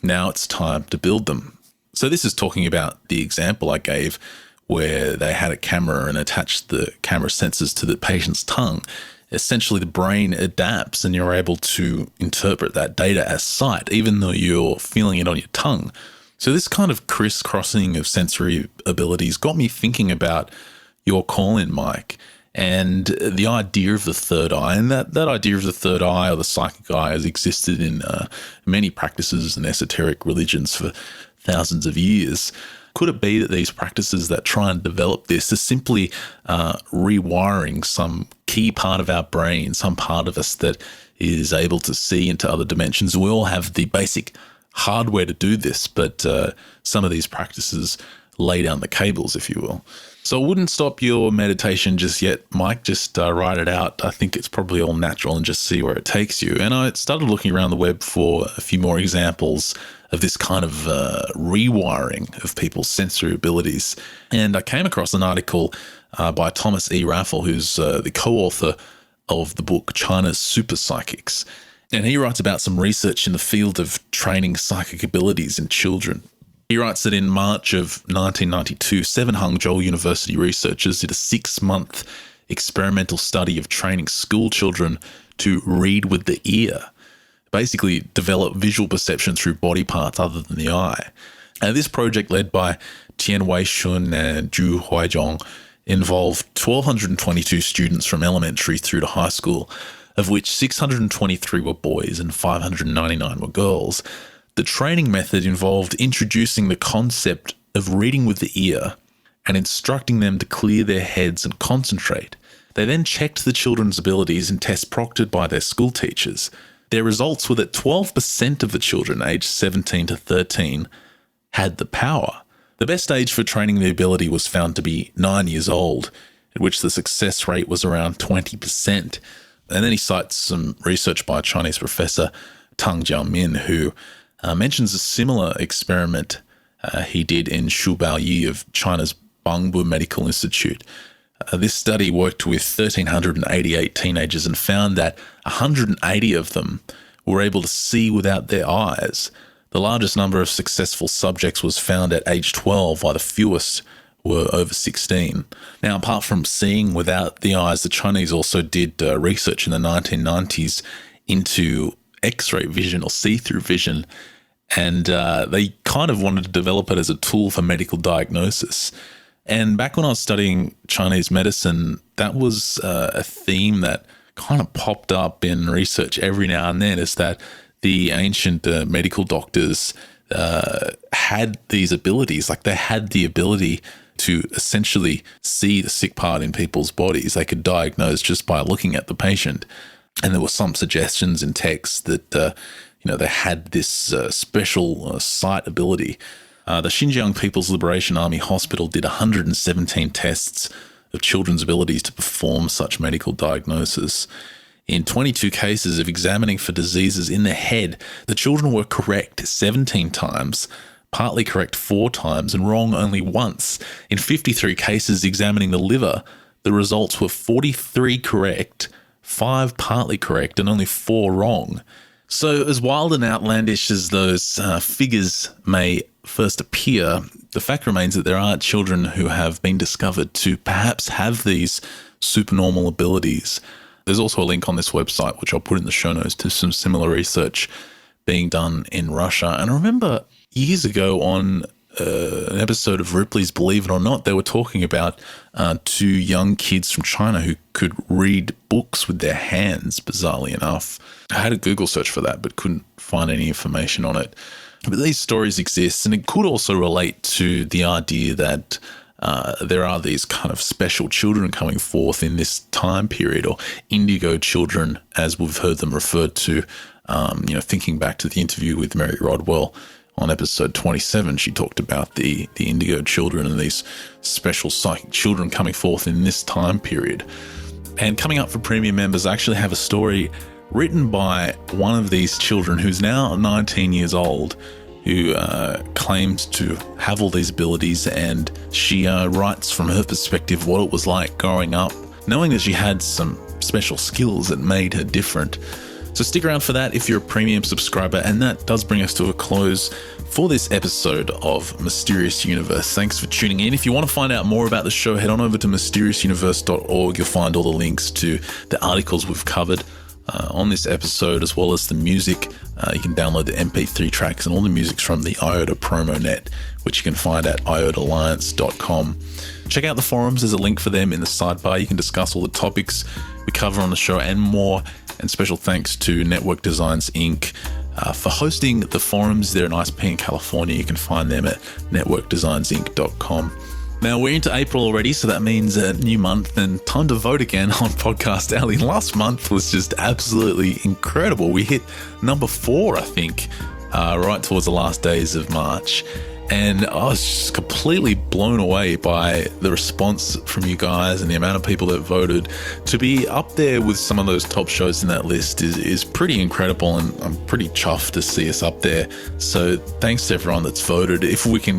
Now it's time to build them. So this is talking about the example I gave where they had a camera and attached the camera sensors to the patient's tongue. Essentially, the brain adapts and you're able to interpret that data as sight, even though you're feeling it on your tongue. So this kind of crisscrossing of sensory abilities got me thinking about your call-in, Mike, and the idea of the third eye. And that idea of the third eye or the psychic eye has existed in many practices and esoteric religions for thousands of years. Could it be that these practices that try and develop this are simply rewiring some key part of our brain, some part of us that is able to see into other dimensions? We all have the basic hardware to do this, but some of these practices lay down the cables, if you will. So I wouldn't stop your meditation just yet, Mike. Just write it out. I think it's probably all natural and just see where it takes you. And I started looking around the web for a few more examples of this kind of rewiring of people's sensory abilities. And I came across an article by Thomas E. Raffel, who's the co-author of the book China's Super Psychics. And he writes about some research in the field of training psychic abilities in children. He writes that in March of 1992, 7 Hangzhou University researchers did a 6-month experimental study of training school children to read with the ear, basically develop visual perception through body parts other than the eye. And this project, led by Tian Wei-shun and Zhu Huizhong, involved 1,222 students from elementary through to high school, of which 623 were boys and 599 were girls. The training method involved introducing the concept of reading with the ear and instructing them to clear their heads and concentrate. They then checked the children's abilities in tests proctored by their school teachers. Their results were that 12% of the children aged 17 to 13 had the power. The best age for training the ability was found to be 9 years old, at which the success rate was around 20%. And then he cites some research by a Chinese professor, Tang Jiaomin, who mentions a similar experiment he did in Shubaoyi of China's Bangbu Medical Institute. This study worked with 1,388 teenagers and found that 180 of them were able to see without their eyes. The largest number of successful subjects was found at age 12, while the fewest were over 16. Now, apart from seeing without the eyes, the Chinese also did research in the 1990s into X-ray vision or see-through vision, and they kind of wanted to develop it as a tool for medical diagnosis. And back when I was studying Chinese medicine, that was a theme that kind of popped up in research every now and then, is that the ancient medical doctors had these abilities. Like, they had the ability to essentially see the sick part in people's bodies. They could diagnose just by looking at the patient. And there were some suggestions in text that, they had this special sight ability. The Xinjiang People's Liberation Army Hospital did 117 tests of children's abilities to perform such medical diagnosis. In 22 cases of examining for diseases in the head, the children were correct 17 times, partly correct 4 times, and wrong only once. In 53 cases examining the liver, the results were 43 correct, 5 partly correct, and only 4 wrong. So as wild and outlandish as those figures may first appear, the fact remains that there are children who have been discovered to perhaps have these supernormal abilities. There's also a link on this website, which I'll put in the show notes, to some similar research being done in Russia. And I remember years ago on an episode of Ripley's Believe It or Not, they were talking about 2 young kids from China who could read books with their hands, bizarrely enough. I had a Google search for that, but couldn't find any information on it. But these stories exist, and it could also relate to the idea that there are these kind of special children coming forth in this time period, or indigo children, as we've heard them referred to. Thinking back to the interview with Mary Rodwell on episode 27, she talked about the indigo children and these special psychic children coming forth in this time period. And coming up for premium members, I actually have a story written by one of these children who's now 19 years old, who claims to have all these abilities, and she writes from her perspective what it was like growing up, knowing that she had some special skills that made her different. So stick around for that if you're a premium subscriber. And that does bring us to a close for this episode of Mysterious Universe. Thanks for tuning in. If you want to find out more about the show, head on over to mysteriousuniverse.org. You'll find all the links to the articles we've covered on this episode, as well as the music. You can download the MP3 tracks and all the music's from the IOTA promo net, which you can find at iotalliance.com. Check out the forums. There's a link for them in the sidebar. You can discuss all the topics we cover on the show and more. And special thanks to Network Designs Inc. For hosting the forums. They're in ISP in California. You can find them at networkdesignsinc.com. Now, we're into April already, so that means a new month and time to vote again on Podcast Alley. Last month was just absolutely incredible. We hit number 4, I think, right towards the last days of March. And I was just completely blown away by the response from you guys and the amount of people that voted. To be up there with some of those top shows in that list is pretty incredible, and I'm pretty chuffed to see us up there. So thanks to everyone that's voted. If we can